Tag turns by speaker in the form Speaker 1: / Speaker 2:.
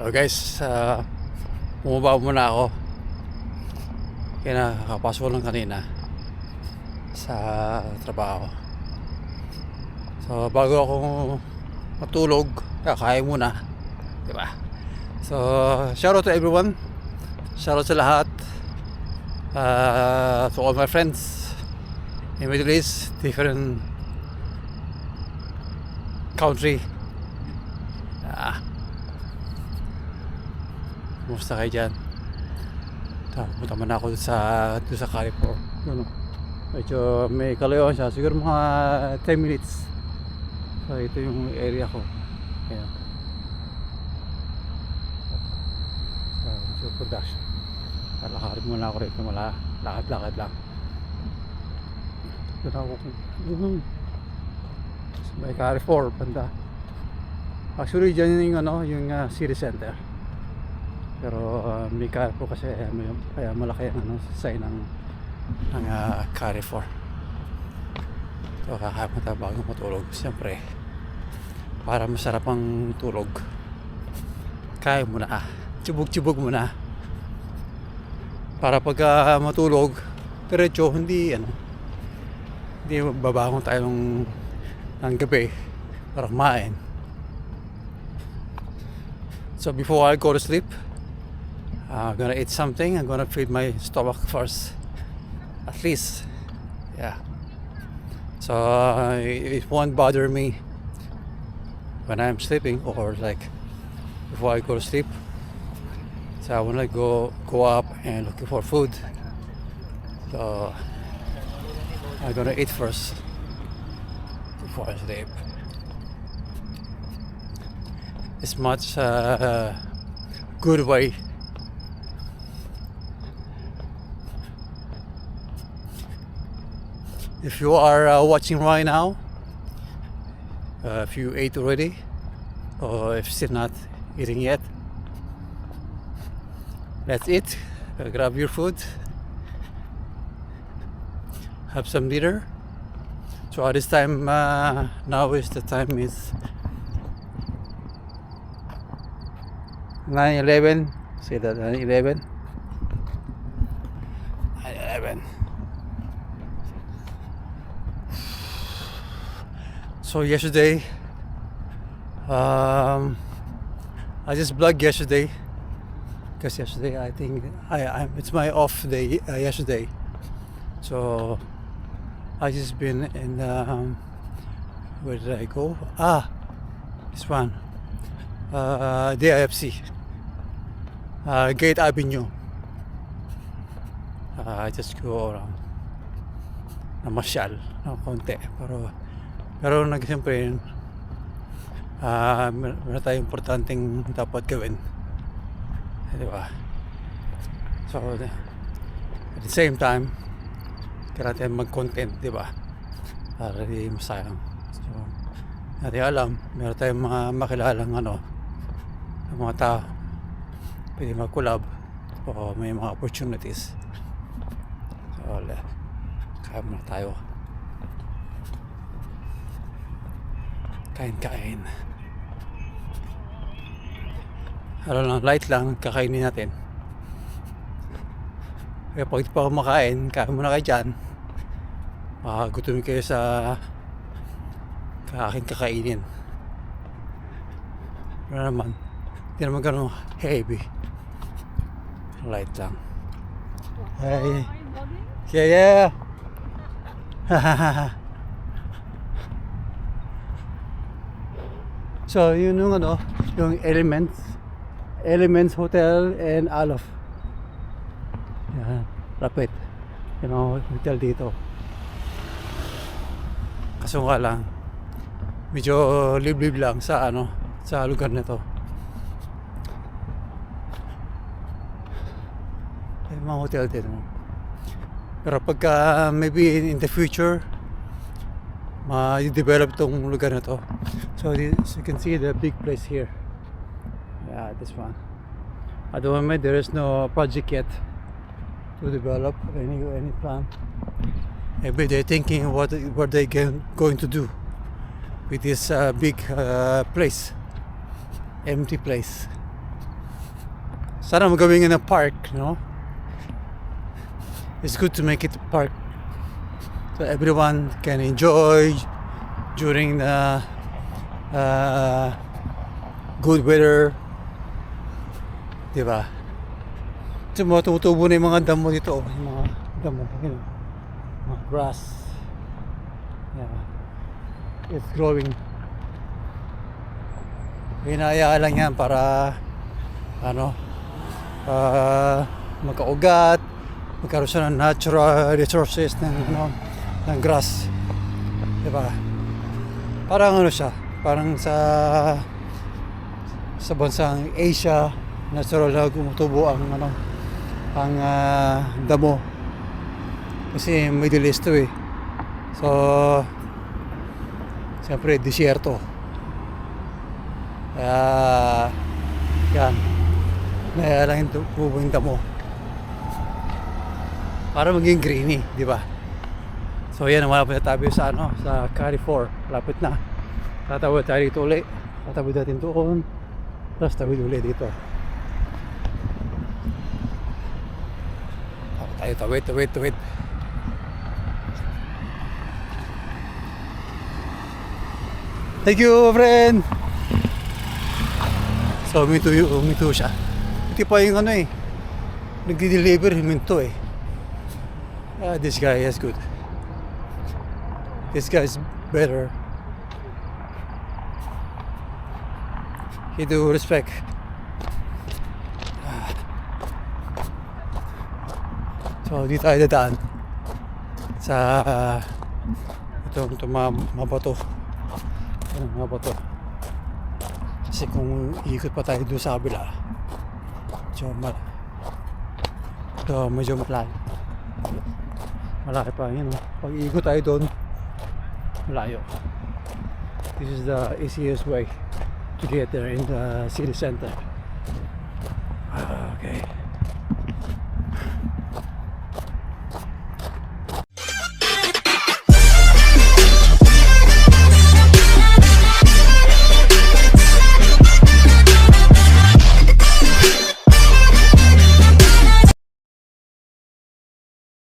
Speaker 1: Guys, bumaba muna ako. Kaya nakakapasok lang kanina sa trabaho. So bago ako matulog, kakain muna, diba? So shout out to everyone, shout out sa lahat, to all my friends in Middle East, different country. Kumusta kayo dyan? Punta man ako sa Carrefour. Medyo may kalayon siya, siguro mga 10 minutes. So ito yung area ko. Ayan. So production. Lalakarin muna ako rito, lakad-lakad lang. Doon ako may Carrefour banda. Actually dyan yung city center. Pero may Carrefour kasi kaya malaki ang sign ng Carrefour. So kakapunta bago matulog. Siyempre para masarap ang tulog, kaya mo na chibog-chibog mo na para pagka matulog diretso, hindi babangon tayo ng gabi para kumain. So before I go to sleep, I'm gonna eat something. I'm gonna feed my stomach first, at least, yeah. So it won't bother me when I'm sleeping or like before I go to sleep. So I wanna go up and looking for food. So I'm gonna eat first before I sleep. It's much good way. If you are watching right now, if you ate already, or if still not eating yet, let's eat. Grab your food, have some dinner. So at this time, now is the time is 9:11. Say that 9:11. 9:11. So yesterday, I just vlogged yesterday because yesterday I think it's my off day yesterday. So I just been in where did I go? This one, DIFC, Gate Avenue. I just go around, namasyal ng konti, pero siyempre meron tayong importanteng dapat gawin, diba? So at the same time kailangan mag-content, diba? Para di masayang. So natin alam, meron tayong mga makilalang mga tao pwede mag-collab o may mga opportunities. So kaya muna tayo kain. Light lang kakainin natin. Kaya pag di pa kumakain, kain muna kayo dyan. Gutumin kayo sa aking kakainin. Pero naman, hindi naman ganun heavy. Light lang. Hey. Yeah. So yun yung Elements Hotel and Alof. Yan, rapid. Hotel dito. Kaso nga lang, medyo liblib lang sa lugar na to. May mga hotel din. Pero pagka maybe in the future, ma-develop tong lugar na to. So you can see the big place here. Yeah, this one. At the moment there is no project yet to develop any plan. Maybe they're thinking what they going to do with this big place, empty place. Sana magawin nga ng park, no? It's good to make it a park so everyone can enjoy during the good weather, di ba? So tumutubo na yung mga damo dito, yung mga damo, you know, mga grass. Yeah, it's growing. Hinahayaan lang yan para ano, magkaugat, magkaroon siya ng natural resources ng grass, diba? Parang ano siya, parang sa bansang Asia, natural na gumutubo ang damo kasi Middle East to eh. So siyempre disyerto, kaya yan, kaya lang yung tubo yung damo para maging greeny, di ba? So yan, malapit na tayo sa sa Carrefour. Malapit na. Tatawid tayo dito ulit. Tatawid natin doon. Tapos tawid ulit dito. Tayo tawid. Thank you, friend. So huminto siya. Hindi pa yung nagdi-deliver, huminto eh. This guy is good. This guy is better. He do respect. So dito tayo dadaan sa itong mabato. Mabato. Kasi kung ikot pa tayo doon sa kabila, medyo malayo. Malaki pa yun. Pag ikot tayo doon, malayo. This is the easiest way to get there in the city center. Okay.